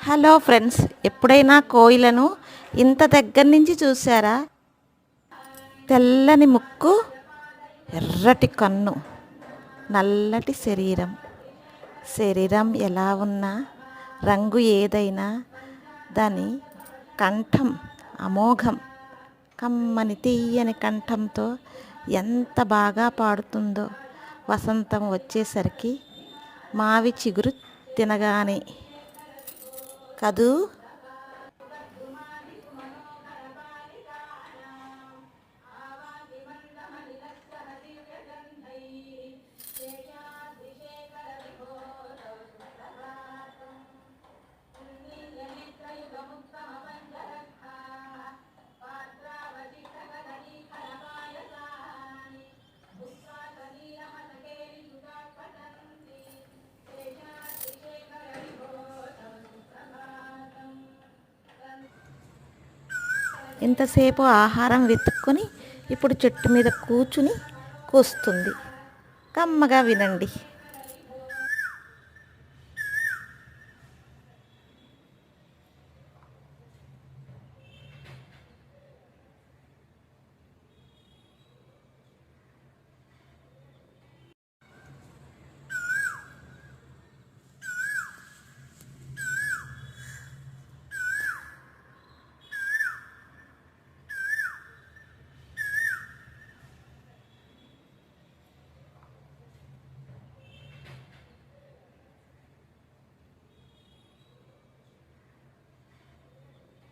Hello friends, ఎప్పుడైనా కోయిలను ఇంత దగ్గర నుంచి చూసారా? తెల్లని ముక్కు, ఎర్రటి కన్ను, నల్లటి శరీరం ఎలా ఉన్నా, రంగు ఏదైనా, దాని కంఠం అమోఘం. కమ్మని తీయని కంఠంతో ఎంత బాగా పాడుతుందో. వసంతం వచ్చేసరికి మావి చిగురు తినగానే కదూ. ఇంతసేపు ఆహారం వెతుక్కొని ఇప్పుడు చెట్టు మీద కూర్చుని కూస్తుంది. కమ్మగా వినండి.